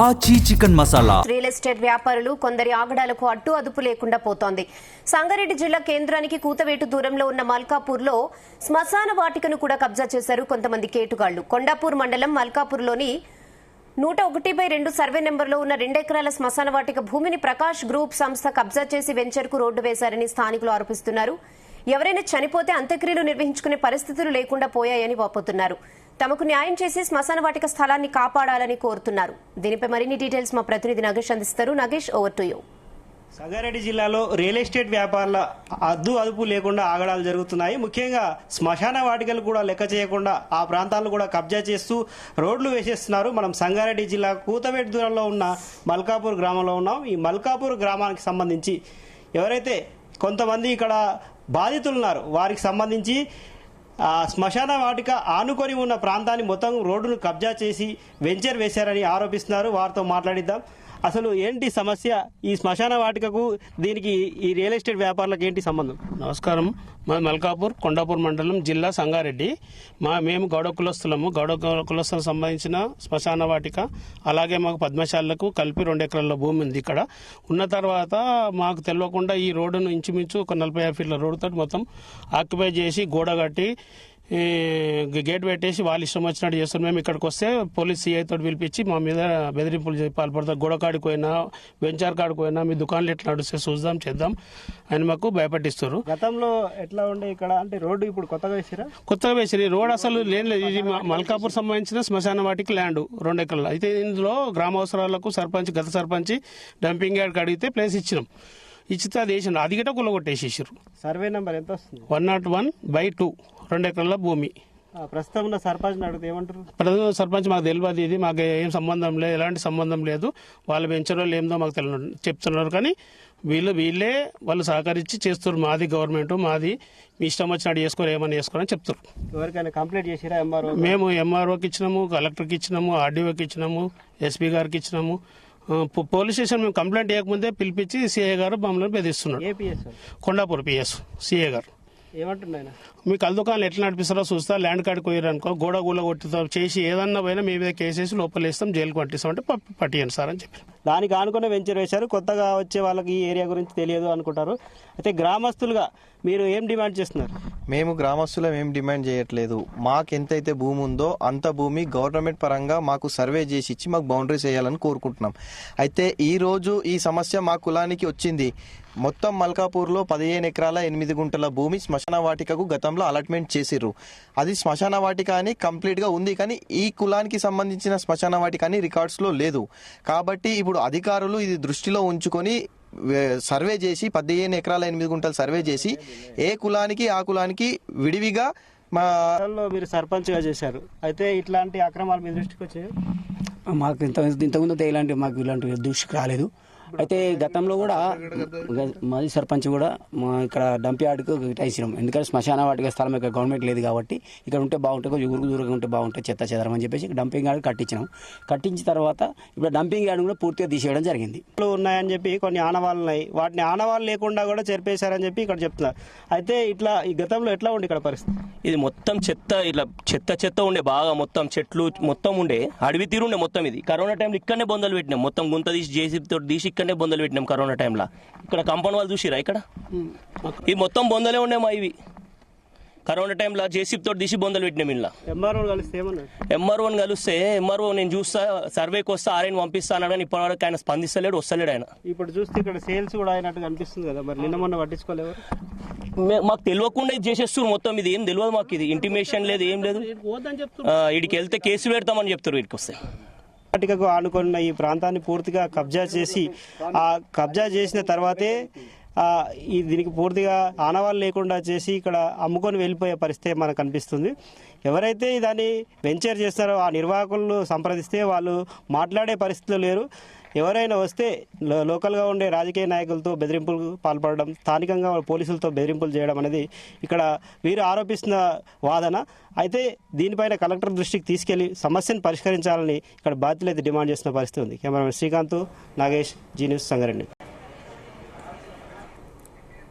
ఆచి chicken masala. Real estate వ్యాపారులు కొందరి ఆగడాలకు అడ్డు అదుపు లేకుండా పోతోంది. సంగారెడ్డి జిల్లా కేంద్రానికి కూతవేటు దూరంలో ఉన్న మల్కాపూర్లో శ్మశాన వాటికను కూడా కబ్జా చేశారు కొంతమంది కేటుగాళ్లు. కొండాపూర్ మండలం మల్కాపూర్లోని 101/2 సర్వే నెంబర్లో ఉన్న 2 ఎకరాల శ్మశాన వాటిక భూమిని ప్రకాష్ గ్రూప్ సంస్థ కబ్జా చేసి వెంచర్కు రోడ్డు వేశారని స్థానికులు ఆరోపిస్తున్నారు. ఎవరైనా చనిపోతే అంత్యక్రియలు నిర్వహించుకునే పరిస్థితులు లేకుండా పోయాయని వాపోతున్నారు. తమకు న్యాయం చేసి శ్మశాన వాటిక స్థలాన్ని కాపాడాలని కోరుతున్నారు. దీనిపై మరిన్ని డీటెయిల్స్ మా ప్రతినిధి నగేష్ అందిస్తారు. Nagesh, over to you. Sangareddy జిల్లాలో రియల్ ఎస్టేట్ వ్యాపారుల అదుపు లేకుండా ఆగడాలు జరుగుతున్నాయి. ముఖ్యంగా శ్మశాన వాటికలు కూడా లెక్క చేయకుండా ఆ ప్రాంతాలను కూడా కబ్జా చేస్తూ రోడ్లు వేసేస్తున్నారు. మనం సంగారెడ్డి జిల్లా కూతవేటు దూరంలో ఉన్న మల్కాపూర్ గ్రామంలో ఉన్నాం. ఈ మల్కాపూర్ గ్రామానికి సంబంధించి ఎవరైతే కొంతమంది ఇక్కడ బాధితులు ఉన్నారు వారికి సంబంధించి శ్మశాన వాటిక ఆనుకొని ఉన్న ప్రాంతాన్ని మొత్తం రోడ్డును కబ్జా చేసి వెంచర్ వేశారని ఆరోపిస్తున్నారు. వారితో మాట్లాడిద్దాం. అసలు ఏంటి సమస్య? ఈ శ్మశాన వాటికకు దీనికి ఈ రియల్ ఎస్టేట్ వ్యాపారులకు ఏంటి సంబంధం? నమస్కారం. మా మల్కాపూర్ కొండాపూర్ మండలం జిల్లా సంగారెడ్డి. మేము గౌడ కులస్తులము. గౌడ కులస్తులకు సంబంధించిన శ్మశాన వాటిక అలాగే మాకు పద్మశాలకు కలిపి 2 ఎకరాల భూమి ఉంది. ఇక్కడ ఉన్న తర్వాత మాకు తెలియకుండా ఈ రోడ్డును ఇంచుమించు ఒక 45 ఫీట్ల రోడ్డుతో మొత్తం ఆక్యుపై చేసి గోడ కట్టి గేట్ పెట్టేసి వాళ్ళు ఇష్టం వచ్చినట్టు చేస్తారు. మేము ఇక్కడికి వస్తే పోలీస్ సిఐ తోటి పిలిపించి మా మీద బెదిరింపులు పాల్పడతారు. గోడ కాడికి పోయినా వెంచర్ కాడికి పోయినా మీ దుకాణాలు ఎట్లా నడుస్తే చూద్దాం చేద్దాం అని మాకు భయపట్టిస్తారు. గతంలో ఎట్లా ఉండే ఇక్కడ అంటే రోడ్డు ఇప్పుడు కొత్తగా వేసిరా? కొత్తగా వేసిరు. రోడ్ అసలు లేదు. ఇది మల్కాపూర్ సంబంధించిన శ్మశాన వాటికి ల్యాండ్ 2 ఎకరాలు. అయితే ఇందులో గ్రామ అవసరాలకు గత సర్పంచ్ డంపింగ్ యార్డ్కి అడిగితే ప్లేస్ ఇచ్చినాం. ఇచ్చితే అది వేసిన అది గిట్ట కుల్లగొట్టేసేసారు. సర్వే నెంబర్ ఎంత వస్తుంది? 101/2 2 ఎకరాల భూమి. ప్రస్తుతం ఉన్న సర్పంచ్ అడిగితే ఏమంటారు? ప్రస్తుతం సర్పంచ్ మాకు తెలియదు, ఇది మాకు ఏం సంబంధం లేదు, ఎలాంటి సంబంధం లేదు, వాళ్ళ వెంచర్ వాళ్ళు ఏందో మాకు తెలియదు చెప్తున్నారు. కానీ వీళ్ళే వాళ్ళు సహకరించి చేస్తారు. మాది గవర్నమెంట్, మాది మీ ఇష్టం వచ్చినట్టు చేసుకోరు, ఏమని చేసుకోరని చెప్తారు. ఎవరికైనా కంప్లైంట్ చేసిరా? ఎంఆర్ఓ? మేము ఎంఆర్ఓకి ఇచ్చినాము, కలెక్టర్కి ఇచ్చినాము, ఆర్డీఓకి ఇచ్చినాము, ఎస్పీ గారికి ఇచ్చినాము. పోలీస్ స్టేషన్ మేము కంప్లైంట్ చేయకముందే పిలిపించి సిఐ గారు మమ్మల్ని బెదిరిస్తున్నారు. కొండాపూర్ పిఎస్ సిఐ గారు ఏమంటున్నాయి? మీ కల్ దుకాణాలు ఎట్లా నడిపిస్తారో చూస్తా, ల్యాండ్ కార్డు పోయారనుకో గోడ గూల కొట్టుతాం చేసి ఏదన్నా పోయినా మీ మీద కేసేసి లోపల వేస్తాం, జైలుకు పట్టిస్తామంటే పట్టియండి సార్ అని చెప్పి దానికి ఆనుకునే వెంచర్ వేశారు. కొత్తగా వచ్చే వాళ్ళకి ఈ ఏరియా గురించి తెలియదు అనుకుంటారు. అయితే గ్రామస్తులుగా మీరు ఏం డిమాండ్ చేస్తున్నారు? మేము గ్రామస్తులం ఏం డిమాండ్ చేయట్లేదు. మాకు ఎంతైతే భూమి ఉందో అంత భూమి గవర్నమెంట్ పరంగా మాకు సర్వే చేసి ఇచ్చి మాకు బౌండరీస్ వేయాలని కోరుకుంటున్నాం. అయితే ఈ రోజు ఈ సమస్య మా కులానికి వచ్చింది. మొత్తం మల్కాపూర్లో 15 ఎకరాల 8 గుంటల భూమి శ్మశాన వాటికకు గతంలో అలాట్మెంట్ చేసిర్రు. అది శ్మశాన వాటిక అని కంప్లీట్గా ఉంది, కానీ ఈ కులానికి సంబంధించిన శ్మశాన వాటిక అని రికార్డ్స్లో లేదు. కాబట్టి ఇప్పుడు అధికారులు ఇది దృష్టిలో ఉంచుకొని సర్వే చేసి 15 ఎకరాల 8 గుంటలు సర్వే చేసి ఏ కులానికి ఆ కులానికి విడివిగా మా మీరు సర్పంచ్గా చేశారు. అయితే ఇట్లాంటి అక్రమాలు మీ దృష్టికి వచ్చాయి? మాకు ఇంతకుముందు ఇలాంటి దృష్టికి రాలేదు. అయితే గతంలో కూడా మాజీ సర్పంచ్ కూడా ఇక్కడ డంప్ యార్డ్కు కేటాయించినాం. ఎందుకంటే శ్మశాన వాటిక స్థలం ఇక్కడ గవర్నమెంట్ లేదు కాబట్టి ఇక్కడ ఉంటే బాగుంటుంది, ఊరుకు దూరంగా ఉంటే బాగుంటుంది, చెత్త చెదరం అని చెప్పేసి డంపింగ్ యార్డ్ కట్టించినాం. కట్టించిన తర్వాత ఇప్పుడు డంపింగ్ యార్డ్ కూడా పూర్తిగా తీసేయడం జరిగింది. ఉన్నాయని చెప్పి కొన్ని ఆనవాళ్ళు ఉన్నాయి, వాటిని ఆనవాళ్ళు లేకుండా కూడా చెరిపేశారని చెప్పి ఇక్కడ చెప్తున్నారు. అయితే ఇట్లా ఈ గతంలో ఎట్లా ఉండే ఇక్కడ పరిస్థితి? ఇది మొత్తం చెత్త, ఇట్లా చెత్త ఉండే, బాగా మొత్తం చెట్లు మొత్తం ఉండే, అడవి తీరుండే మొత్తం. ఇది కరోనా టైంలో ఇక్కడనే బొందలు పెట్టినాం, మొత్తం గుంత తీసి జేసీబీతో తీసి ఇక్కడనే బొందలు పెట్టినాం కరోనా టైంలో. ఇక్కడ కాంపౌండ్ వాళ్ళు చూసిరా? ఇక్కడ ఇది మొత్తం బొందలే ఉండే మా ఇవి. కరోనా టైంలో జేసీబీతో తీసి బొందలు పెట్టినాం. ఇలా ఎంఆర్ఓని కలిస్తే ఎంఆర్ఓ నేను చూస్తా, సర్వేకి వస్తా, ఆర్ఐని పంపిస్తాను కానీ ఇప్పటివరకు ఆయన స్పందిస్తలేడు, వస్తలేడు ఆయన. ఇప్పుడు చూస్తే ఇక్కడ సేల్స్ కూడా అయినట్టు కనిపిస్తుంది కదా, మరి నిన్న మొన్న పట్టించుకోలేవు? మాకు తెలియకుండా ఇది చేసేస్తారు మొత్తం. ఇది ఏం తెలియదు మాకు, ఇది ఇంటిమేషన్ లేదు, ఏం లేదు. వీడికి వెళ్తే కేసు పెడతామని చెప్తారు. వీడికి వస్తే వాటికకు ఆనుకున్న ఈ ప్రాంతాన్ని పూర్తిగా కబ్జా చేసి ఆ కబ్జా చేసిన తర్వాతే దీనికి పూర్తిగా ఆనవాళ్ళు లేకుండా చేసి ఇక్కడ అమ్ముకొని వెళ్ళిపోయే పరిస్థితి మనకు కనిపిస్తుంది. ఎవరైతే దాన్ని వెంచర్ చేస్తారో ఆ నిర్వాహకులను సంప్రదిస్తే వాళ్ళు మాట్లాడే పరిస్థితిలో లేరు. ఎవరైనా వస్తే లోకల్గా ఉండే రాజకీయ నాయకులతో బెదిరింపులకు పాల్పడడం, స్థానికంగా పోలీసులతో బెదిరింపులు చేయడం అనేది ఇక్కడ వీరు ఆరోపిస్తున్న వాదన. అయితే దీనిపైన కలెక్టర్ దృష్టికి తీసుకెళ్లి సమస్యను పరిష్కరించాలని ఇక్కడ బాధ్యులైతే డిమాండ్ చేస్తున్న పరిస్థితి ఉంది. కెమెరామెన్ శ్రీకాంత్, నాగేష్, జీ న్యూస్, సంగారెడ్డి.